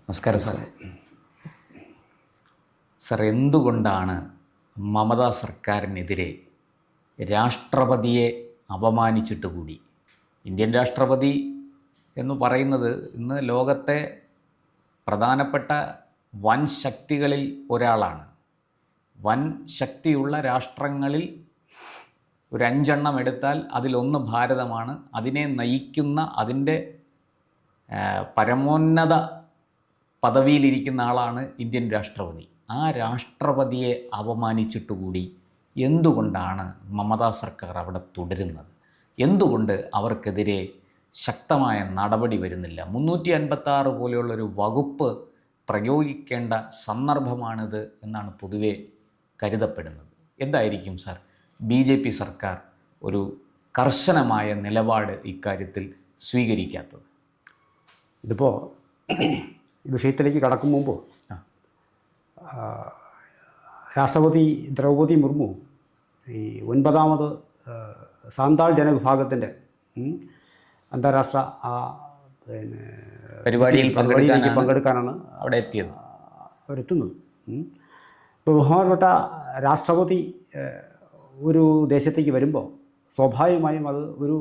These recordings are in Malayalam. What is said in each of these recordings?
നമസ്കാരം സാർ. സാർ, എന്തുകൊണ്ടാണ് മമതാ സർക്കാരിനെതിരെ രാഷ്ട്രപതിയെ അപമാനിച്ചിട്ട് കൂടി ഇന്ത്യൻ രാഷ്ട്രപതി എന്ന് പറയുന്നത് ഇന്ന് ലോകത്തെ പ്രധാനപ്പെട്ട വൻ ശക്തികളിൽ ഒരാളാണ്. വൻ ശക്തിയുള്ള രാഷ്ട്രങ്ങളിൽ ഒരു 5 എടുത്താൽ അതിലൊന്ന് ഭാരതമാണ്. അതിനെ നയിക്കുന്ന അതിൻ്റെ പരമോന്നത പദവിയിലിരിക്കുന്ന ആളാണ് ഇന്ത്യൻ രാഷ്ട്രപതി. ആ രാഷ്ട്രപതിയെ അപമാനിച്ചിട്ടുകൂടി എന്തുകൊണ്ടാണ് മമതാ സർക്കാർ അവിടെ തുടരുന്നത്? എന്തുകൊണ്ട് അവർക്കെതിരെ ശക്തമായ നടപടി വരുന്നില്ല? 356 പോലെയുള്ളൊരു വകുപ്പ് പ്രയോഗിക്കേണ്ട സന്ദർഭമാണിത് എന്നാണ് പൊതുവെ കരുതപ്പെടുന്നത്. എന്തായിരിക്കും സാർ BJP സർക്കാർ ഒരു കർശനമായ നിലപാട് ഇക്കാര്യത്തിൽ സ്വീകരിക്കാത്തത്? ഇതിപ്പോൾ ഈ വിഷയത്തിലേക്ക് കടക്കും മുമ്പ് രാഷ്ട്രപതി ദ്രൗപദി മുർമു ഈ 9ാമത് സാന്താൾ ജനവിഭാഗത്തിൻ്റെ അന്താരാഷ്ട്ര പരിപാടിയിലേക്ക് പങ്കെടുക്കാനാണ് അവിടെ എത്തിയത്, അവരെത്തുന്നത്. ഇപ്പോൾ ബഹുമാനപ്പെട്ട രാഷ്ട്രപതി ഒരു ദേശത്തേക്ക് വരുമ്പോൾ സ്വാഭാവികമായും അത് ഒരു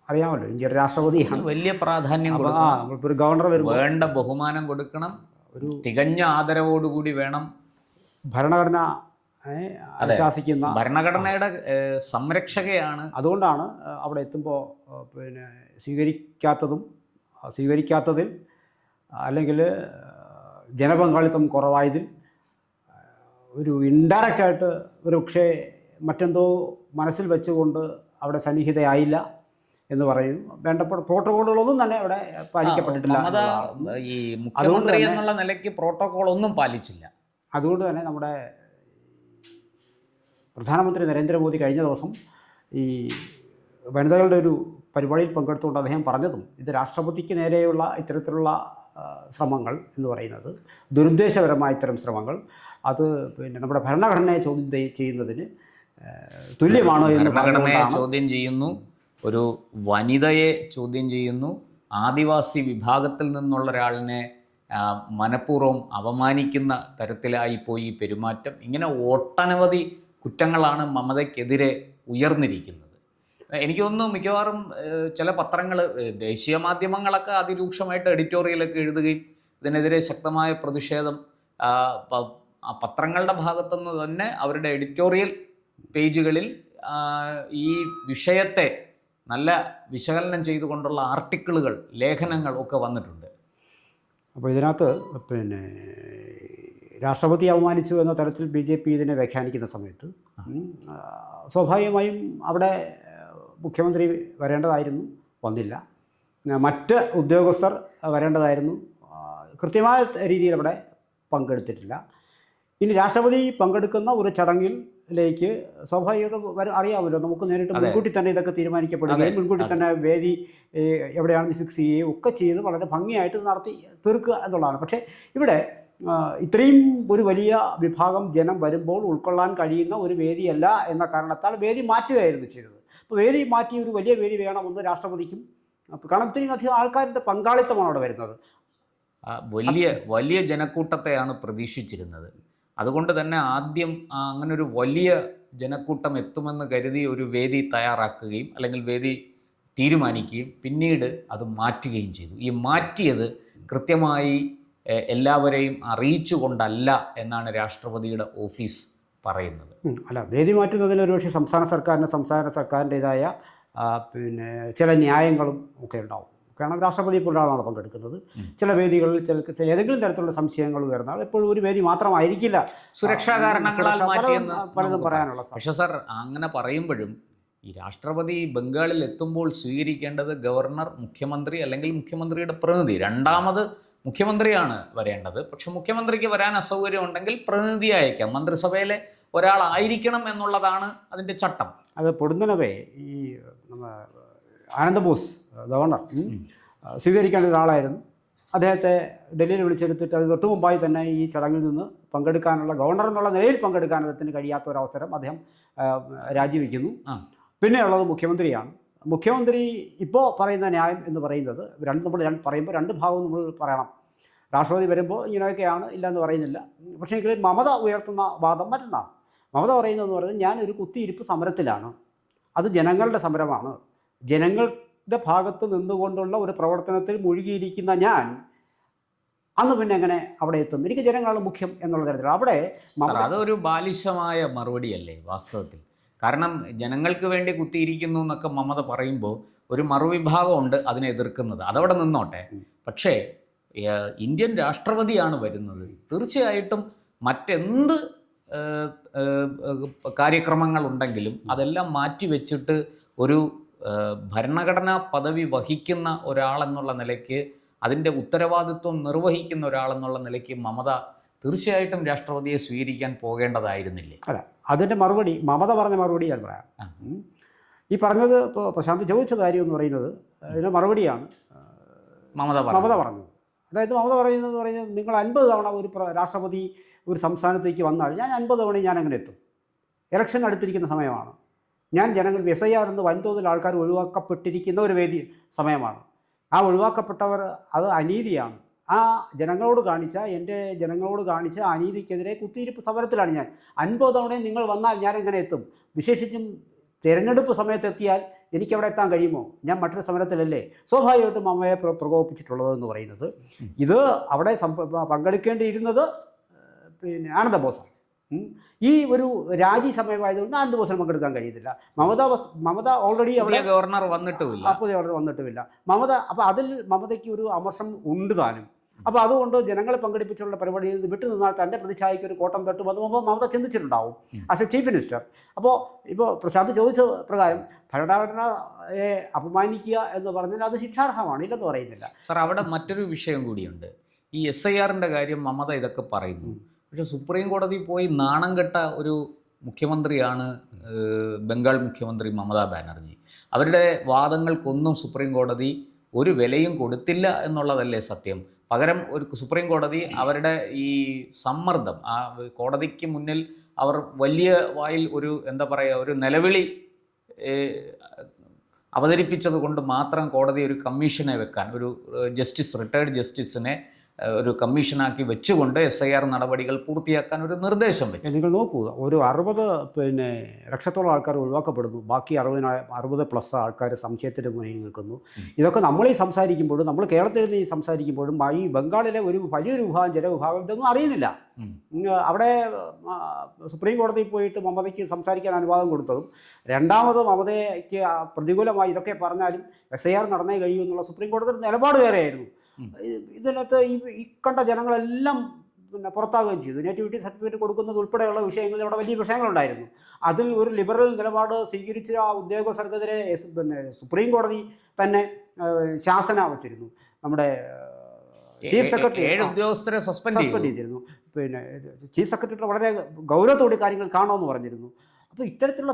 അറിയാമല്ലോ, ഇന്ത്യയുടെ രാഷ്ട്രപതിയാണ്, വലിയ പ്രാധാന്യം കൊടുക്കണം. നമ്മളിപ്പോൾ ഒരു ഗവർണർ വരുമ്പോൾ വേണ്ട ബഹുമാനം കൊടുക്കണം, ഒരു തികഞ്ഞ ആദരവോടുകൂടി വേണം. ഭരണഘടന ശാസിക്കുന്ന ഭരണഘടനയുടെ സംരക്ഷകയാണ്. അതുകൊണ്ടാണ് അവിടെ എത്തുമ്പോൾ സ്വീകരിക്കാത്തതിൽ അല്ലെങ്കിൽ ജനപങ്കാളിത്തം കുറവായതിൽ ഒരു ഇൻഡയറക്റ്റായിട്ട് ഒരു പക്ഷേ മറ്റെന്തോ മനസ്സിൽ വെച്ചുകൊണ്ട് അവിടെ സന്നിഹിതയായില്ല എന്ന് പറയും. വേണ്ട പ്രോട്ടോകോളുകളൊന്നും തന്നെ അവിടെ പാലിക്കപ്പെട്ടിട്ടില്ല. ഈ മുഖ്യമന്ത്രി എന്നുള്ള നിലയ്ക്ക് പ്രോട്ടോകോൾ ഒന്നും പാലിച്ചില്ല. അതുകൊണ്ട് തന്നെ നമ്മുടെ പ്രധാനമന്ത്രി നരേന്ദ്രമോദി കഴിഞ്ഞ ദിവസം ഈ വനിതകളുടെ ഒരു പരിപാടിയിൽ പങ്കെടുത്തുകൊണ്ട് അദ്ദേഹം പറഞ്ഞതും ഇത് രാഷ്ട്രപതിക്ക് നേരെയുള്ള ഇത്തരത്തിലുള്ള ശ്രമങ്ങൾ എന്ന് പറയുന്നത്, ദുരുദ്ദേശപരമായ ഇത്തരം ശ്രമങ്ങൾ, അത് നമ്മുടെ ഭരണഘടനയെ ചോദ്യം ചെയ്യുന്നതിന് തുല്യമാണ് എന്ന് ഭരണഘടനയെ ചോദ്യം ചെയ്യുന്നു, ഒരു വനിതയെ ചോദ്യം ചെയ്യുന്നു, ആദിവാസി വിഭാഗത്തിൽ നിന്നുള്ള ഒരാളിനെ മനഃപൂർവ്വം അപമാനിക്കുന്ന തരത്തിലായിപ്പോയി പെരുമാറ്റം. ഇങ്ങനെ ഒട്ടനവധി കുറ്റങ്ങളാണ് മമതയ്ക്കെതിരെ ഉയർന്നിരിക്കുന്നത്. എനിക്ക് തോന്നുന്നു മിക്കവാറും ചില പത്രങ്ങൾ, ദേശീയ മാധ്യമങ്ങളൊക്കെ അതിരൂക്ഷമായിട്ട് എഡിറ്റോറിയലൊക്കെ എഴുതുകയും ഇതിനെതിരെ ശക്തമായ പ്രതിഷേധം പത്രങ്ങളുടെ ഭാഗത്തുനിന്ന് തന്നെ അവരുടെ എഡിറ്റോറിയൽ പേജുകളിൽ ഈ വിഷയത്തെ നല്ല വിശകലനം ചെയ്തുകൊണ്ടുള്ള ആർട്ടിക്കിളുകൾ, ലേഖനങ്ങൾ ഒക്കെ വന്നിട്ടുണ്ട്. അപ്പോൾ ഇതിനകത്ത് രാഷ്ട്രപതി അവമാനിച്ചു എന്ന തരത്തിൽ BJP ഇതിനെ വ്യാഖ്യാനിക്കുന്ന സമയത്ത് സ്വാഭാവികമായും അവിടെ മുഖ്യമന്ത്രി വരേണ്ടതായിരുന്നു, വന്നില്ല. മറ്റ് ഉദ്യോഗസ്ഥർ വരേണ്ടതായിരുന്നു, കൃത്യമായ രീതിയിൽ അവിടെ പങ്കെടുത്തിട്ടില്ല. ഇനി രാഷ്ട്രപതി പങ്കെടുക്കുന്ന ഒരു ചടങ്ങിലേക്ക് സ്വാഭാവികമായിട്ട് അറിയാമല്ലോ, നമുക്ക് നേരിട്ട് മുൻകൂട്ടി തന്നെ ഇതൊക്കെ തീരുമാനിക്കപ്പെടുകയും മുൻകൂട്ടി തന്നെ വേദി എവിടെയാണെന്ന് ഫിക്സ് ചെയ്യുകയും ഒക്കെ ചെയ്ത് വളരെ ഭംഗിയായിട്ട് നടത്തി തീർക്കുക എന്നുള്ളതാണ്. പക്ഷേ ഇവിടെ ഇത്രയും ഒരു വലിയ വിഭാഗം ജനം വരുമ്പോൾ ഉൾക്കൊള്ളാൻ കഴിയുന്ന ഒരു വേദിയല്ല എന്ന കാരണത്താൽ വേദി മാറ്റുകയായിരുന്നു ചെയ്തത്. അപ്പോൾ വേദി മാറ്റി ഒരു വലിയ വേദി വേണമെന്ന് രാഷ്ട്രപതിക്കും, കാരണം ഇത്രയും അധികം ആൾക്കാരുടെ പങ്കാളിത്തമാണ് അവിടെ വരുന്നത്. വലിയ ജനക്കൂട്ടത്തെയാണ് പ്രതീക്ഷിച്ചിരുന്നത്. അതുകൊണ്ട് തന്നെ ആദ്യം അങ്ങനൊരു വലിയ ജനക്കൂട്ടം എത്തുമെന്ന് കരുതി ഒരു വേദി തയ്യാറാക്കുകയും അല്ലെങ്കിൽ വേദി തീരുമാനിക്കുകയും പിന്നീട് അത് മാറ്റുകയും ചെയ്തു. ഈ മാറ്റിയത് കൃത്യമായി എല്ലാവരെയും അറിയിച്ചുകൊണ്ടല്ല എന്നാണ് രാഷ്ട്രപതിയുടെ ഓഫീസ് പറയുന്നത്. അല്ല, വേദി മാറ്റുന്നതിന് ഒരുപക്ഷെ സംസ്ഥാന സർക്കാരിൻ്റേതായ ചില ന്യായങ്ങളും ഒക്കെ ഉണ്ടാവും. കാരണം രാഷ്ട്രപതി പോലാണ് പങ്കെടുക്കുന്നത്. ചില വേദികളിൽ ഏതെങ്കിലും തരത്തിലുള്ള സംശയങ്ങൾ ഉയർന്നാൽ എപ്പോഴും ഒരു വേദി മാത്രമായിരിക്കില്ല, സുരക്ഷാ കാരണങ്ങളാൽ പലതും പറയാനുള്ള. പക്ഷേ സാർ, അങ്ങനെ പറയുമ്പോഴും ഈ രാഷ്ട്രപതി ബംഗാളിൽ എത്തുമ്പോൾ സ്വീകരിക്കേണ്ടത് ഗവർണർ, മുഖ്യമന്ത്രി അല്ലെങ്കിൽ മുഖ്യമന്ത്രിയുടെ പ്രതിനിധി. രണ്ടാമത് മുഖ്യമന്ത്രിയാണ് വരേണ്ടത്. പക്ഷെ മുഖ്യമന്ത്രിക്ക് വരാൻ അസൗകര്യം ഉണ്ടെങ്കിൽ പ്രതിനിധി അയക്കാം, മന്ത്രിസഭയിലെ ഒരാളായിരിക്കണം എന്നുള്ളതാണ് അതിൻ്റെ ചട്ടം. അത് പൊടുന്നനവേ ഈ ആനന്ദ ബോസ് ഗവർണർ സ്വീകരിക്കേണ്ട ഒരാളായിരുന്നു. അദ്ദേഹത്തെ ഡൽഹിയിൽ വിളിച്ചെടുത്തിട്ട് അത് തൊട്ട് മുമ്പായി തന്നെ ഈ ചടങ്ങിൽ നിന്ന് പങ്കെടുക്കാനുള്ള, ഗവർണർ എന്നുള്ള നിലയിൽ പങ്കെടുക്കാൻ അദ്ദേഹത്തിന് കഴിയാത്ത ഒരവസരം അദ്ദേഹം രാജിവെക്കുന്നു. പിന്നെയുള്ളത് മുഖ്യമന്ത്രിയാണ്. മുഖ്യമന്ത്രി ഇപ്പോൾ പറയുന്ന ന്യായം എന്ന് പറയുന്നത് നമ്മൾ പറയുമ്പോൾ രണ്ട് ഭാഗവും നമ്മൾ പറയണം. രാഷ്ട്രപതി വരുമ്പോൾ ഇങ്ങനെയൊക്കെയാണ് ഇല്ലയെന്ന് പറയുന്നില്ല. പക്ഷേ എങ്കിലും മമത ഉയർത്തുന്ന വാദം മറ്റൊന്നാണ്. മമത പറയുന്നതെന്ന് പറയുന്നത് ഞാനൊരു കുത്തിയിരിപ്പ് സമരത്തിലാണ്, അത് ജനങ്ങളുടെ സമരമാണ്, ജനങ്ങളുടെ ഭാഗത്ത് നിന്നുകൊണ്ടുള്ള ഒരു പ്രവർത്തനത്തിൽ മുഴുകിയിരിക്കുന്ന ഞാൻ അന്ന് പിന്നെ എങ്ങനെ അവിടെ എത്തും? എനിക്ക് ജനങ്ങളാണ് മുഖ്യം എന്നുള്ള തരത്തിൽ അവിടെ അതൊരു ബാലിശമായ മറുപടിയല്ലേ വാസ്തവത്തിൽ? കാരണം ജനങ്ങൾക്ക് വേണ്ടി കുത്തിയിരിക്കുന്നു എന്നൊക്കെ മമത പറയുമ്പോൾ ഒരു മറുവിഭാഗമുണ്ട് അതിനെ എതിർക്കുന്നത്, അതവിടെ നിന്നോട്ടെ. പക്ഷേ ഇന്ത്യൻ രാഷ്ട്രപതിയാണ് വരുന്നത്, തീർച്ചയായിട്ടും മറ്റെന്ത് കാര്യക്രമങ്ങളുണ്ടെങ്കിലും അതെല്ലാം മാറ്റിവെച്ചിട്ട് ഒരു ഭരണഘടനാ പദവി വഹിക്കുന്ന ഒരാളെന്നുള്ള നിലയ്ക്ക്, അതിൻ്റെ ഉത്തരവാദിത്വം നിർവഹിക്കുന്ന ഒരാളെന്നുള്ള നിലയ്ക്ക് മമത തീർച്ചയായിട്ടും രാഷ്ട്രപതിയെ സ്വീകരിക്കാൻ പോകേണ്ടതായിരുന്നില്ലേ? അല്ല, അതിൻ്റെ മറുപടി മമത പറഞ്ഞ മറുപടി ഞാൻ പറയാം. ഈ പറഞ്ഞത് ഇപ്പോൾ പ്രശാന്ത് ചോദിച്ച കാര്യം എന്ന് പറയുന്നത് ഇതിൻ്റെ മറുപടിയാണ് മമത പറഞ്ഞത്. അതായത് മമത പറയുന്നത് നിങ്ങൾ 50 തവണ ഒരു രാഷ്ട്രപതി ഒരു സംസ്ഥാനത്തേക്ക് വന്നാൽ ഞാൻ 50 തവണയും ഞാൻ അങ്ങനെ എത്തും. ഇലക്ഷൻ അടുത്തിരിക്കുന്ന സമയമാണ്, ഞാൻ ജനങ്ങൾ SIR എന്ന് വൻതോതിൽ ആൾക്കാർ ഒഴിവാക്കപ്പെട്ടിരിക്കുന്ന ഒരു സമയമാണ്. ആ ഒഴിവാക്കപ്പെട്ടവർ അത് അനീതിയാണ്. ആ എൻ്റെ ജനങ്ങളോട് കാണിച്ച അനീതിക്കെതിരെ കുത്തിയിരിപ്പ് സമരത്തിലാണ് ഞാൻ. 50 തവണയും നിങ്ങൾ വന്നാൽ ഞാൻ എങ്ങനെ എത്തും? വിശേഷിച്ചും തിരഞ്ഞെടുപ്പ് സമയത്തെത്തിയാൽ എനിക്കവിടെ എത്താൻ കഴിയുമോ? ഞാൻ മറ്റൊരു സമരത്തിലല്ലേ? സ്വാഭാവികമായിട്ടും അമ്മയെ പ്രകോപിപ്പിച്ചിട്ടുള്ളതെന്ന് പറയുന്നത് ഇത് അവിടെ പങ്കെടുക്കേണ്ടിയിരുന്നത് പിന്നെ ആനന്ദ ബോസാണ്. ഈ ഒരു രാജി സമയമായതുകൊണ്ട് ആനന്ദ ബോസിന് പങ്കെടുക്കാൻ കഴിയത്തില്ല. മമത ഓൾറെഡി അവിടെ ഗവർണർ വന്നിട്ടുമില്ല, പുതിയ ഗവർണർ വന്നിട്ടുമില്ല. അപ്പോൾ അതിൽ മമതയ്ക്ക് ഒരു അമർഷം ഉണ്ട് താനും. അപ്പോൾ അതുകൊണ്ട് ജനങ്ങളെ പങ്കെടുപ്പിച്ചുള്ള പരിപാടിയിൽ നിന്ന് വിട്ടു നിന്നാൽ തൻ്റെ പ്രതിച്ഛായയ്ക്ക് ഒരു കോട്ടം തട്ടുമെന്ന് മമത ചിന്തിച്ചിട്ടുണ്ടാവും ആസ് എ ചീഫ് മിനിസ്റ്റർ. ഇപ്പോൾ പ്രശാന്ത് ചോദിച്ച പ്രകാരം ഭരണഘടനയെ അപമാനിക്കുക എന്ന് പറഞ്ഞാൽ അത് ശിക്ഷാർഹമാണ്, ഇല്ലെന്ന് പറയുന്നില്ല. സാർ, അവിടെ മറ്റൊരു വിഷയം കൂടിയുണ്ട്. ഈ SIRൻ്റെ കാര്യം മമത ഇതൊക്കെ പറയുന്നു, പക്ഷേ സുപ്രീം കോടതി പോയി നാണം കെട്ട ഒരു മുഖ്യമന്ത്രിയാണ് ബംഗാൾ മുഖ്യമന്ത്രി മമതാ ബാനർജി. അവരുടെ വാദങ്ങൾക്കൊന്നും സുപ്രീം കോടതി ഒരു വിലയും കൊടുത്തില്ല എന്നുള്ളതല്ലേ സത്യം? പകരം ഒരു സുപ്രീം കോടതി അവരുടെ ഈ സമ്മർദ്ദം, ആ കോടതിക്ക് മുന്നിൽ അവർ വലിയ വായിൽ ഒരു എന്താ പറയുക, ഒരു നിലവിളി അവതരിപ്പിച്ചത് കൊണ്ട് മാത്രം കോടതി ഒരു കമ്മീഷനെ വെക്കാൻ, ഒരു റിട്ടയർഡ് ജസ്റ്റിസിനെ ഒരു കമ്മീഷനാക്കി വെച്ചുകൊണ്ട് SIR നടപടികൾ പൂർത്തിയാക്കാൻ ഒരു നിർദ്ദേശം വെച്ചു. നിങ്ങൾ നോക്കൂ, ഒരു 60 ലക്ഷത്തോളം ആൾക്കാർ ഒഴിവാക്കപ്പെടുന്നു, ബാക്കി 60+ ആൾക്കാർ സംശയത്തിൻ്റെ മുന്നിൽ നിൽക്കുന്നു. ഇതൊക്കെ നമ്മൾ ഈ സംസാരിക്കുമ്പോഴും, നമ്മൾ കേരളത്തിൽ നിന്ന് ഈ സംസാരിക്കുമ്പോഴും ഈ ബംഗാളിലെ ഒരു വലിയൊരു ജനവിഭാഗം ഇതൊന്നും അറിയുന്നില്ല. അവിടെ സുപ്രീം കോടതിയിൽ പോയിട്ട് മമതയ്ക്ക് സംസാരിക്കാൻ അനുവാദം കൊടുത്തതും, രണ്ടാമത് മമതയ്ക്ക് പ്രതികൂലമായി ഇതൊക്കെ പറഞ്ഞാലും SIR നടന്നേ കഴിയൂ എന്നുള്ള സുപ്രീം കോടതിയുടെ നിലപാട് വേറെയായിരുന്നു. ഇതിനകത്ത് ഈ കണ്ട ജനങ്ങളെല്ലാം പുറത്താകുകയും ചെയ്തു. നേറ്റിവിറ്റി സർട്ടിഫിക്കറ്റ് കൊടുക്കുന്നത് ഉൾപ്പെടെയുള്ള വിഷയങ്ങളിൽ അവിടെ വലിയ വിഷയങ്ങളുണ്ടായിരുന്നു. അതിൽ ഒരു ലിബറൽ നിലപാട് സ്വീകരിച്ച ആ ഉദ്യോഗസ്ഥർക്കെതിരെ സുപ്രീം കോടതി തന്നെ ശാസന വച്ചിരുന്നു. നമ്മുടെ ചീഫ് സെക്രട്ടറി 7 ഉദ്യോഗസ്ഥരെ സസ്പെൻഡ് ചെയ്തിരുന്നു. ചീഫ് സെക്രട്ടറി വളരെ ഗൗരവത്തോടെ കാര്യങ്ങൾ കാണുമെന്ന് പറഞ്ഞിരുന്നു. അപ്പോൾ ഇത്തരത്തിലുള്ള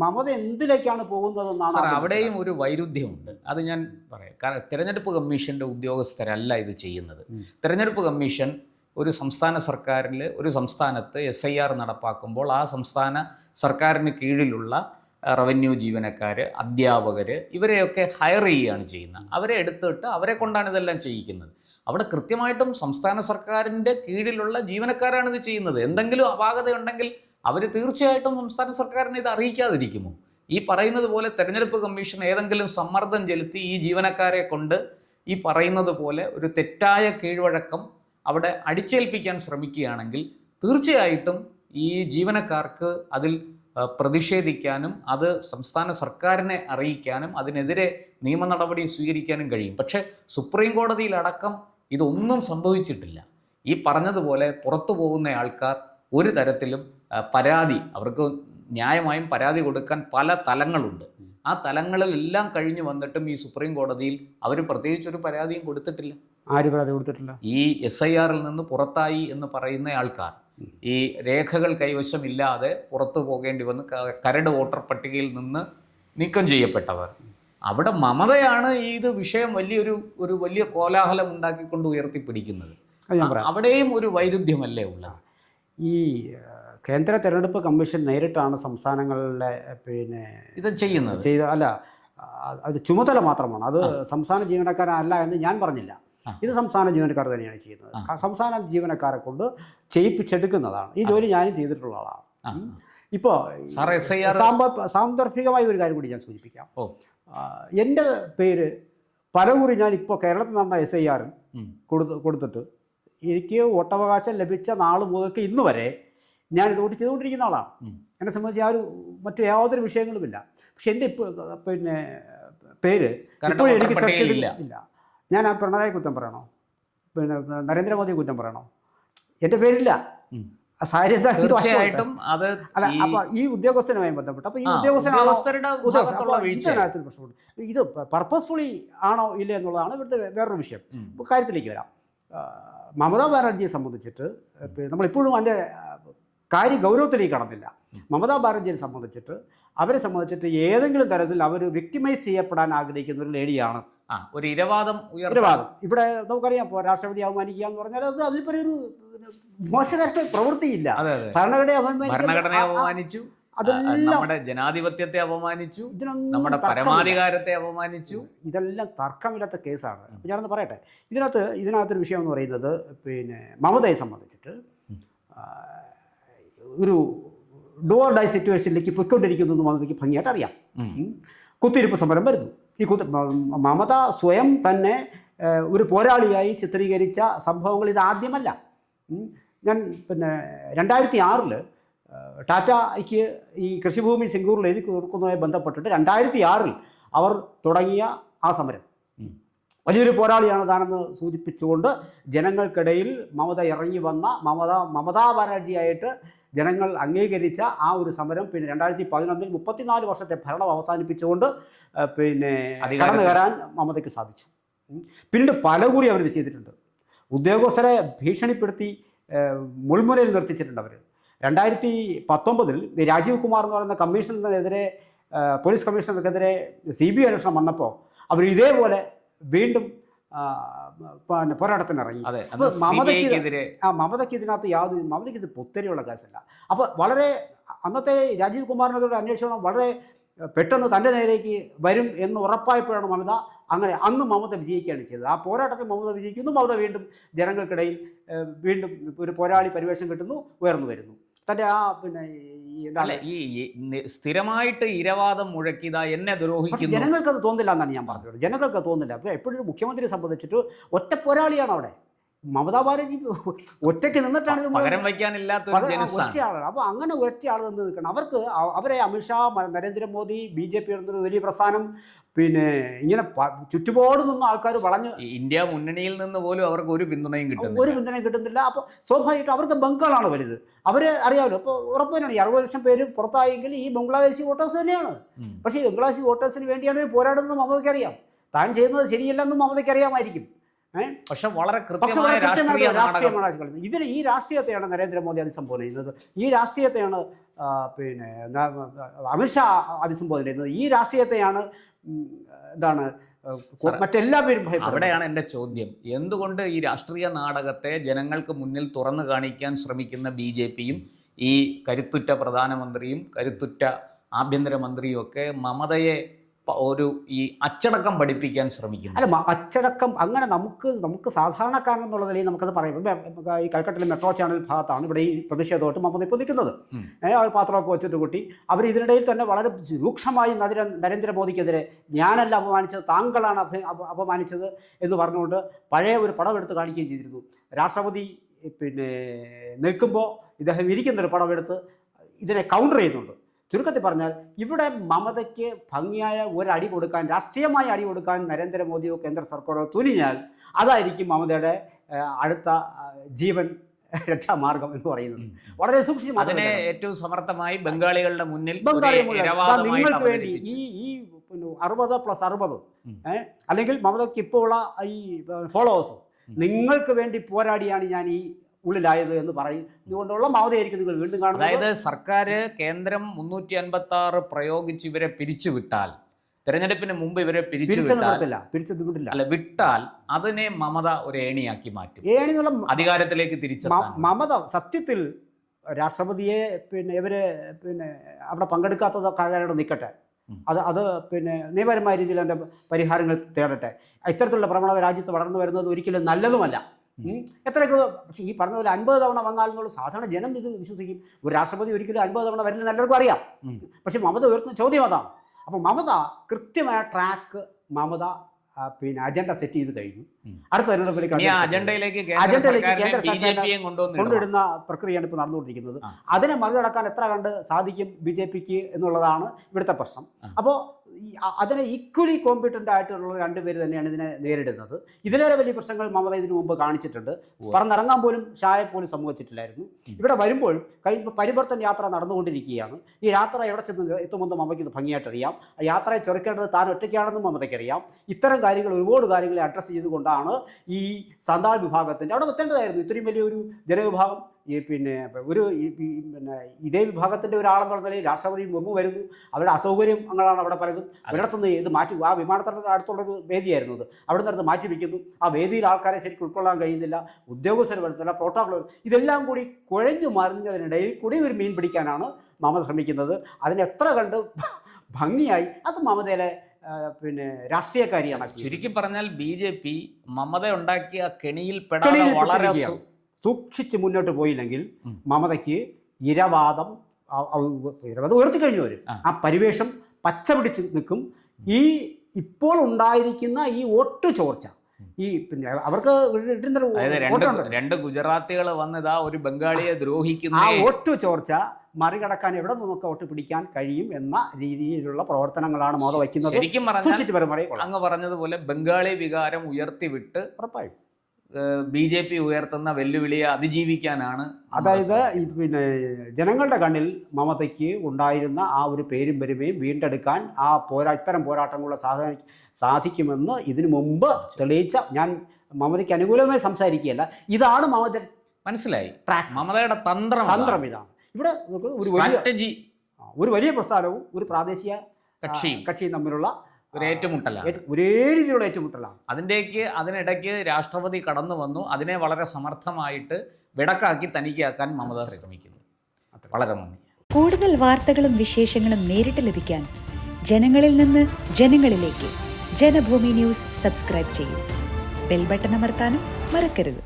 മമത എന്തിലേക്കാണ് പോകുന്നതെന്നാണ്. അവിടെയും ഒരു വൈരുദ്ധ്യമുണ്ട്, അത് ഞാൻ പറയാം. കാരണം തിരഞ്ഞെടുപ്പ് കമ്മീഷൻ്റെ ഉദ്യോഗസ്ഥരല്ല ഇത് ചെയ്യുന്നത്. തിരഞ്ഞെടുപ്പ് കമ്മീഷൻ ഒരു സംസ്ഥാന സർക്കാരിൽ, ഒരു സംസ്ഥാനത്ത് SIR നടപ്പാക്കുമ്പോൾ ആ സംസ്ഥാന സർക്കാരിന് കീഴിലുള്ള റവന്യൂ ജീവനക്കാർ, അധ്യാപകർ, ഇവരെയൊക്കെ ഹയർ ചെയ്യുകയാണ് ചെയ്യുന്നത്. അവരെ എടുത്തിട്ട് അവരെ കൊണ്ടാണ് ഇതെല്ലാം ചെയ്യിക്കുന്നത്. അവിടെ കൃത്യമായിട്ടും സംസ്ഥാന സർക്കാരിൻ്റെ കീഴിലുള്ള ജീവനക്കാരാണ് ഇത് ചെയ്യുന്നത്. എന്തെങ്കിലും അപാകതയുണ്ടെങ്കിൽ അവർ തീർച്ചയായിട്ടും സംസ്ഥാന സർക്കാരിനെ ഇത് അറിയിക്കാതിരിക്കുമോ? ഈ പറയുന്നത് പോലെ തെരഞ്ഞെടുപ്പ് കമ്മീഷൻ ഏതെങ്കിലും സമ്മർദ്ദം ചെലുത്തി ഈ ജീവനക്കാരെ കൊണ്ട് ഈ പറയുന്നത് പോലെ ഒരു തെറ്റായ കീഴ്വഴക്കം അവിടെ അടിച്ചേൽപ്പിക്കാൻ ശ്രമിക്കുകയാണെങ്കിൽ തീർച്ചയായിട്ടും ഈ ജീവനക്കാർക്ക് അതിൽ പ്രതിഷേധിക്കാനും അത് സംസ്ഥാന സർക്കാരിനെ അറിയിക്കാനും അതിനെതിരെ നിയമ നടപടി സ്വീകരിക്കാനും കഴിയും. പക്ഷേ സുപ്രീം കോടതിയിലടക്കം ഇതൊന്നും സംഭവിച്ചിട്ടില്ല. ഈ പറഞ്ഞതുപോലെ പുറത്തു പോകുന്ന ആൾക്കാർ ഒരു തരത്തിലും അവർക്ക് ന്യായമായും പരാതി കൊടുക്കാൻ പല തലങ്ങളുണ്ട്. ആ തലങ്ങളിലെല്ലാം കഴിഞ്ഞ് വന്നിട്ടും ഈ സുപ്രീം കോടതിയിൽ അവർ പ്രത്യേകിച്ചൊരു പരാതിയും കൊടുത്തിട്ടില്ല. ആര് പരാതി കൊടുത്തിട്ടില്ല? ഈ SIRൽ നിന്ന് പുറത്തായി എന്ന് പറയുന്ന ആൾക്കാർ, ഈ രേഖകൾ കൈവശമില്ലാതെ പുറത്തു പോകേണ്ടി വന്ന് കരട് വോട്ടർ പട്ടികയിൽ നിന്ന് നീക്കം ചെയ്യപ്പെട്ടവർ, അവിടെ മമതയാണ് ഇത് വിഷയം വലിയ കോലാഹലം ഉണ്ടാക്കിക്കൊണ്ട് ഉയർത്തിപ്പിടിക്കുന്നത്. അവിടെയും ഒരു വൈരുദ്ധ്യമല്ലേ ഉള്ളത്? ഈ കേന്ദ്ര തെരഞ്ഞെടുപ്പ് കമ്മീഷൻ നേരിട്ടാണ് സംസ്ഥാനങ്ങളിലെ ഇത് ചെയ്യുന്നത്. അത് ചുമതല മാത്രമാണ്. അത് സംസ്ഥാന ജീവനക്കാരല്ല എന്ന് ഞാൻ പറഞ്ഞില്ല. ഇത് സംസ്ഥാന ജീവനക്കാർ തന്നെയാണ് ചെയ്യുന്നത്. സംസ്ഥാന ജീവനക്കാരെ കൊണ്ട് ചെയ്യിപ്പിച്ചെടുക്കുന്നതാണ്. ഈ ജോലി ഞാനും ചെയ്തിട്ടുള്ള ആളാണ്. ഇപ്പോൾ സാന്ദർഭികമായ ഒരു കാര്യം കൂടി ഞാൻ സൂചിപ്പിക്കാം. എൻ്റെ പേര് പലകുറി ഞാനിപ്പോൾ കേരളത്തിൽ നടന്ന SIR കൊടുത്തിട്ട് എനിക്ക് വോട്ടവകാശം ലഭിച്ച നാൾ മുതൽക്ക് ഇന്ന് വരെ ഞാനിത് വോട്ട് ചെയ്തുകൊണ്ടിരിക്കുന്ന ആളാണ്. എന്നെ സംബന്ധിച്ച് മറ്റു യാതൊരു വിഷയങ്ങളുമില്ല. പക്ഷെ എൻ്റെ പേര് ഇപ്പോഴും എനിക്ക് സെർച്ച് ചെയ്തില്ല. ഞാൻ ആ പിണറായി കുറ്റം പറയണോ, നരേന്ദ്രമോദി കുറ്റം പറയണോ? എൻ്റെ പേരില്ല. തീർച്ചയായിട്ടും അത് അല്ല. അപ്പൊ ഈ ഉദ്യോഗസ്ഥനുമായി ബന്ധപ്പെട്ട് അപ്പൊ ഈ ഇതിനകത്തൊരു പ്രശ്നമുണ്ട്. ഇത് പർപ്പസ്ഫുള്ളി ആണോ ഇല്ല എന്നുള്ളതാണ് ഇവിടുത്തെ വേറൊരു വിഷയം. കാര്യത്തിലേക്ക് വരാം. മമതാ ബാനർജിയെ സംബന്ധിച്ചിട്ട് നമ്മളിപ്പോഴും അതിൻ്റെ ഗൗരവത്തിലേക്ക് കടന്നില്ല. മമതാ ബാനർജിയെ സംബന്ധിച്ചിട്ട് ഏതെങ്കിലും തരത്തിൽ അവർ വിക്ടിമൈസ് ചെയ്യപ്പെടാൻ ആഗ്രഹിക്കുന്ന ഒരു ലേഡിയാണ്. ഒരു ഇരവാദം. ഇവിടെ നമുക്കറിയാം, ഇപ്പോൾ രാഷ്ട്രപതി അവമാനിക്കുക എന്ന് പറഞ്ഞാൽ അത് അതിൽപ്പൊരു മോശകരമായ പ്രവൃത്തിയില്ല. ഭരണഘടനയെ അപമാനിച്ചു, നമ്മുടെ ജനാധിപത്യത്തെ അപമാനിച്ചു, നമ്മുടെ പരമാധികാരത്തെ അപമാനിച്ചു. ഇതെല്ലാം തർക്കമില്ലാത്ത കേസാണ്. അപ്പോൾ ഞാനൊന്ന് പറയട്ടെ, ഇതിനകത്തൊരു വിഷയം എന്ന് പറയുന്നത് മമതയെ സംബന്ധിച്ചിട്ട് ഒരു ഡു ഓർ ഡൈ സിറ്റുവേഷനിലേക്ക് പൊയ്ക്കൊണ്ടിരിക്കുന്നു എന്ന് മമതയ്ക്ക് ഭംഗിയായിട്ട് അറിയാം. കുത്തിയിരിപ്പ് സമരം വരുന്നു. മമത സ്വയം തന്നെ ഒരു പോരാളിയായി ചിത്രീകരിച്ച സംഭവങ്ങൾ ഇതാദ്യമല്ല. ഞാൻ 2006 ടാറ്റയ്ക്ക് ഈ കൃഷിഭൂമി സിംഗൂറിൽ എഴുതി കൊടുക്കുന്നതുമായി ബന്ധപ്പെട്ടിട്ട് 2006 അവർ തുടങ്ങിയ ആ സമരം വലിയൊരു പോരാളിയാണ് താനെന്ന് സൂചിപ്പിച്ചുകൊണ്ട് ജനങ്ങൾക്കിടയിൽ മമത ഇറങ്ങി വന്ന മമതാ ബാനർജിയായിട്ട് ജനങ്ങൾ അംഗീകരിച്ച ആ ഒരു സമരം 2011 34 വർഷത്തെ ഭരണം അവസാനിപ്പിച്ചുകൊണ്ട് കടന്നു കയറാൻ മമതയ്ക്ക് സാധിച്ചു. പിന്നീട് പലകുറി അവരിത് ചെയ്തിട്ടുണ്ട്. ഉദ്യോഗസ്ഥരെ ഭീഷണിപ്പെടുത്തി മുൾമുനയിൽ നിർത്തിച്ചിട്ടുണ്ട്. അവർ 2019 രാജീവ് കുമാർ എന്ന് പറയുന്ന കമ്മീഷണറിനെതിരെ, പോലീസ് കമ്മീഷണർക്കെതിരെ CBI അന്വേഷണം വന്നപ്പോൾ അവർ ഇതേപോലെ വീണ്ടും പോരാട്ടത്തിനിറങ്ങി. മമതയ്ക്ക് ഇത് പൊത്തരിയുള്ള കേസല്ല. അപ്പോൾ വളരെ അന്നത്തെ രാജീവ് കുമാറിനെതിരെ അന്വേഷണം വളരെ പെട്ടെന്ന് തൻ്റെ നേരേക്ക് വരും എന്ന് ഉറപ്പായപ്പോഴാണ് മമത അന്ന് മമത വിജയിക്കുകയാണ് ചെയ്തത്. ആ പോരാട്ടത്തിൽ മമത വിജയിക്കുന്നു. മമത വീണ്ടും ജനങ്ങൾക്കിടയിൽ വീണ്ടും ഒരു പോരാളി പരിവേഷം കിട്ടുന്നു, ഉയർന്നു വരുന്നു. തൻ്റെ എന്താണ് ഈ സ്ഥിരമായിട്ട് ഇരവാദം മുഴക്കിയതാ എന്നെ ദ്രോഹിക്കുന്നു. ജനങ്ങൾക്കത് തോന്നില്ല എന്നാണ് ഞാൻ പറഞ്ഞത്. ജനങ്ങൾക്ക് തോന്നില്ല. അപ്പോൾ എപ്പോഴും മുഖ്യമന്ത്രിയെ സംബന്ധിച്ചിട്ട് ഒറ്റ പോരാളിയാണ് അവിടെ. മമതാ ബാനർജി ഒറ്റയ്ക്ക് നിന്നിട്ടാണ് ഇത് പകരം വയ്ക്കാനില്ലാത്ത ഒറ്റയാളാണ്. അപ്പോൾ അങ്ങനെ ഒറ്റയാൾ നിന്ന് നിൽക്കണം. അവരെ അമിത്ഷാ, നരേന്ദ്രമോദി, BJP എന്നൊരു വലിയ പ്രസ്ഥാനം, ഇങ്ങനെ ചുറ്റുപാട് നിന്ന് ആൾക്കാർ വളഞ്ഞ് ഇന്ത്യ മുന്നണിയിൽ നിന്ന് പോലും അവർക്ക് ഒരു പിന്തുണയും കിട്ടുന്നില്ല. അപ്പോൾ സ്വാഭാവികമായിട്ടും അവർക്ക് ബംഗാളാണ് വലുത്. അവരെ അറിയാമല്ലോ. അപ്പോൾ ഉറപ്പ് തന്നെയാണ് ഈ 60 ലക്ഷം പേര് പുറത്തായെങ്കിൽ ഈ ബംഗ്ലാദേശി വോട്ടേഴ്സ് തന്നെയാണ്. പക്ഷേ ഈ ബംഗ്ലാദേശി വോട്ടേഴ്സിന് വേണ്ടിയാണ് ഇവർ പോരാടുന്നത് മമതയ്ക്കറിയാം. താൻ ചെയ്യുന്നത് ശരിയല്ലെന്നും മമതയ്ക്ക് അറിയാമായിരിക്കും. പക്ഷെ വളരെ കൃത്യമായ രാഷ്ട്രീയമാണ്. ഈ രാഷ്ട്രീയത്തെയാണ് നരേന്ദ്രമോദി അഭിസംബോധന ചെയ്യുന്നത്. ഈ രാഷ്ട്രീയത്തെയാണ് അമിത്ഷാ അഭിസംബോധന ചെയ്യുന്നത്. ഈ രാഷ്ട്രീയത്തെയാണ് മറ്റെല്ലാ പേരും ഭയപ്പെടുന്നത്. അവിടെയാണ് എൻ്റെ ചോദ്യം. എന്തുകൊണ്ട് ഈ രാഷ്ട്രീയ നാടകത്തെ ജനങ്ങൾക്ക് മുന്നിൽ തുറന്നു കാണിക്കാൻ ശ്രമിക്കുന്ന BJPയും ഈ കരുത്തുറ്റ പ്രധാനമന്ത്രിയും കരുത്തുറ്റ ആഭ്യന്തരമന്ത്രിയും ഒക്കെ മമതയെ ഈ അച്ചടക്കം പഠിപ്പിക്കാൻ ശ്രമിക്കുന്നു? അല്ല, അച്ചടക്കം അങ്ങനെ നമുക്ക് സാധാരണക്കാരൻ എന്നുള്ള നിലയിൽ നമുക്കത് പറയാം. ഈ കൽക്കട്ടയിലെ മെട്രോ ചാനൽ ഭാഗത്താണ് ഇവിടെ ഈ പ്രതിഷേധമായിട്ട് മമത ഇപ്പോൾ നിൽക്കുന്നത്. അവർ പാത്രമൊക്കെ വെച്ചിട്ട് കൂട്ടി അവർ ഇതിനിടയിൽ തന്നെ വളരെ രൂക്ഷമായി നരേന്ദ്രമോദിക്കെതിരെ ഞാനല്ല അപമാനിച്ചത്, താങ്കളാണ് അപമാനിച്ചത് എന്ന് പറഞ്ഞുകൊണ്ട് പഴയ ഒരു പടമെടുത്ത് കാണിക്കുകയും ചെയ്തിരുന്നു. രാഷ്ട്രപതി നിൽക്കുമ്പോൾ ഇദ്ദേഹം ഇരിക്കുന്നൊരു പടമെടുത്ത് ഇതിനെ കൗണ്ടർ ചെയ്യുന്നുണ്ട്. ചുരുക്കത്തിൽ പറഞ്ഞാൽ ഇവിടെ മമതയ്ക്ക് ഭംഗിയായ ഒരടി കൊടുക്കാൻ, രാഷ്ട്രീയമായ അടി കൊടുക്കാൻ നരേന്ദ്രമോദിയോ കേന്ദ്ര സർക്കാരോ തുനിഞ്ഞാൽ അതായിരിക്കും മമതയുടെ അടുത്ത ജീവൻ രക്ഷാമാർഗം എന്ന് പറയുന്നത്. വളരെ സൂക്ഷിച്ച് അതിനെ ഏറ്റവും സമർത്ഥമായി ബംഗാളികളുടെ മുന്നിൽ നിങ്ങൾക്ക് വേണ്ടി ഈ 60+60 അല്ലെങ്കിൽ മമതയ്ക്ക് ഇപ്പോൾ ഉള്ള ഈ ഫോളോവേഴ്സ് നിങ്ങൾക്ക് വേണ്ടി പോരാടിയാണ് ഞാൻ ഈ ഉള്ളിലായത് എന്ന് പറയുന്നതുകൊണ്ടുള്ള മമതയായിരിക്കും നിങ്ങൾ വീണ്ടും കാണുന്നത്. അതായത് സർക്കാർ കേന്ദ്രം 356 പ്രയോഗിച്ച് ഇവരെ പിരിച്ചുവിട്ടാൽ, തെരഞ്ഞെടുപ്പിന് മുമ്പ് ഇവരെ വിട്ടാൽ അതിനെ മമത ഒരു ഏണിയാക്കി മാറ്റും, അധികാരത്തിലേക്ക് തിരിച്ചു. മമത സത്യത്തിൽ രാഷ്ട്രപതിയെ ഇവര് അവിടെ പങ്കെടുക്കാത്തതൊക്കെ നിൽക്കട്ടെ, അത് പിന്നെ നിയമപരമായ രീതിയിൽ അതിൻ്റെ പരിഹാരങ്ങൾ തേടട്ടെ. ഇത്തരത്തിലുള്ള പ്രവണത രാജ്യത്ത് വളർന്നു വരുന്നത് ഒരിക്കലും നല്ലതുമല്ല. എത്രയൊക്കെ പക്ഷേ ഈ പറഞ്ഞ പോലെ 50 തവണ വന്നാലെന്നുള്ള സാധാരണ ജനം ഇത് വിശ്വസിക്കും. ഒരു രാഷ്ട്രപതി ഒരിക്കലും 50 തവണ വരില്ലെന്ന് എല്ലാവർക്കും അറിയാം. പക്ഷേ മമത ഉയർത്തുന്ന ചോദ്യം അതാണ്. അപ്പോൾ മമത കൃത്യമായ ട്രാക്ക് മമത പിന്നെ അജണ്ട സെറ്റ് ചെയ്ത് കഴിഞ്ഞു. അടുത്ത തെരഞ്ഞെടുപ്പിലേക്ക് അജണ്ടയിലേക്ക് കേന്ദ്ര സർക്കാരിനെ കൊണ്ടിടുന്ന പ്രക്രിയയാണ് ഇപ്പോൾ നടന്നുകൊണ്ടിരിക്കുന്നത്. അതിനെ മറികടക്കാൻ എത്ര കണ്ട് സാധിക്കും BJPക്ക് എന്നുള്ളതാണ് ഇവിടുത്തെ പ്രശ്നം. അപ്പോൾ അതിനെ ഈക്വലി കോമ്പിറ്റൻ്റ് ആയിട്ടുള്ള രണ്ടുപേര് തന്നെയാണ് ഇതിനെ നേരിടുന്നത്. ഇതിലേറെ വലിയ പ്രശ്നങ്ങൾ മമത ഇതിനു മുമ്പ് കാണിച്ചിട്ടുണ്ട്. പറന്നിറങ്ങാൻ പോലും ഷായെ പോലും സമ്മതിച്ചിട്ടില്ലായിരുന്നു. ഇവിടെ വരുമ്പോൾ കഴിഞ്ഞ പരിവർത്തൻ യാത്ര നടന്നുകൊണ്ടിരിക്കുകയാണ്. ഈ യാത്ര എവിടെ ചെന്ന് എത്തുമെന്ന് മമയ്ക്ക് ഭംഗിയായിട്ട് അറിയാം. ആ യാത്രയെ ചെറുക്കേണ്ടത് താൻ ഒറ്റയ്ക്കാണെന്നും മമതയ്ക്കറിയാം. ഇത്തരം കാര്യങ്ങൾ ഒരുപാട് കാര്യങ്ങളെ അഡ്രസ്സ് ചെയ്തുകൊണ്ടാണ് ഈ സന്താൾ വിഭാഗത്തിൻ്റെ അവിടെ എത്തേണ്ടതായിരുന്നു. ഇത്രയും വലിയൊരു ജനവിഭാഗം പിന്നെ ഇതേ വിഭാഗത്തിൻ്റെ ഒരാളെന്നുള്ള നിലയിൽ രാഷ്ട്രപതി മുമ്പ് വരുന്നു. അവരുടെ അസൗകര്യങ്ങളാണ് അവിടെ പലതും. ഒരിടത്തുനിന്ന് ഇത് മാറ്റി ആ വിമാനത്തിൻ്റെ അടുത്തുള്ളൊരു വേദിയായിരുന്നു അത്. അവിടെ നിന്ന് മാറ്റി വയ്ക്കുന്നു. ആ വേദിയിൽ ആൾക്കാരെ ശരിക്കും ഉൾക്കൊള്ളാൻ കഴിയുന്നില്ല. ഉദ്യോഗസ്ഥർ വരുന്നില്ല. പ്രോട്ടോകോൾ ഇതെല്ലാം കൂടി കുഴഞ്ഞു മറിഞ്ഞതിനിടയിൽ കൂടി ഒരു മീൻ പിടിക്കാനാണ് മമത ശ്രമിക്കുന്നത്. അതിനെത്ര കണ്ട് ഭംഗിയായി അത് മമതയിലെ പിന്നെ രാഷ്ട്രീയക്കാരിയാണ്. ചുരുക്കി പറഞ്ഞാൽ BJP മമത ഉണ്ടാക്കിയ കെണിയിൽ പെടാതെ വളരെ സൂക്ഷിച്ച് മുന്നോട്ട് പോയില്ലെങ്കിൽ മമതയ്ക്ക് ഇരവാദം ഉയർത്തിക്കഴിഞ്ഞു വരും. ആ പരിവേഷം പച്ച പിടിച്ച് നിൽക്കും. ഈ ഇപ്പോൾ ഉണ്ടായിരിക്കുന്ന ഈ വോട്ട് ചോർച്ച ഈ പിന്നെ അവർക്ക് രണ്ട് ഗുജറാത്തികൾ വന്നതാ ഒരു ബംഗാളിയെ ദ്രോഹിക്കുന്ന ആ വോട്ട് ചോർച്ച മറികടക്കാൻ എവിടെ നിന്നൊക്കെ വോട്ട് പിടിക്കാൻ കഴിയും എന്ന രീതിയിലുള്ള പ്രവർത്തനങ്ങളാണ് മമത വയ്ക്കുന്നത്. ശരിക്കും പറഞ്ഞാൽ അങ്ങ് പറഞ്ഞതുപോലെ ബംഗാളി വികാരം ഉയർത്തിവിട്ട് ഉറപ്പായും BJP ഉയർത്തുന്ന വെല്ലുവിളിയെ അതിജീവിക്കാനാണ്. അതായത് പിന്നെ ജനങ്ങളുടെ കണ്ണിൽ മമതയ്ക്ക് ഉണ്ടായിരുന്ന ആ ഒരു പേരും പെരുമയും വീണ്ടെടുക്കാൻ ആ ഇത്തരം പോരാട്ടങ്ങളുടെ സാധിക്കുമെന്ന് ഇതിനു മുമ്പ് തെളിയിച്ച ഞാൻ മമതയ്ക്ക് അനുകൂലമായി സംസാരിക്കുകയല്ല. ഇതാണ് മമത മനസ്സിലായി. മമതയുടെ തന്ത്രം ഇതാണ്. ഇവിടെ ഒരു വലിയ പ്രസ്ഥാനവും ഒരു പ്രാദേശിക കക്ഷിയും തമ്മിലുള്ള ഒരേ രീതിയിലുള്ള ഏറ്റുമുട്ടലാണ്. അതിനിടയ്ക്ക് രാഷ്ട്രപതി കടന്നു വന്നു. അതിനെ വളരെ സമർത്ഥമായിട്ട് വിടക്കാക്കി തനിക്കാക്കാൻ മമത ശ്രമിക്കുന്നു. വളരെ നന്ദി. കൂടുതൽ വാർത്തകളും വിശേഷങ്ങളും നേരിട്ട് ലഭിക്കാൻ ജനങ്ങളിൽ നിന്ന് ജനങ്ങളിലേക്ക് ജനഭൂമി ന്യൂസ് സബ്സ്ക്രൈബ് ചെയ്യൂ. ബെൽ ബട്ടൺ അമർത്താനും മറക്കരുത്.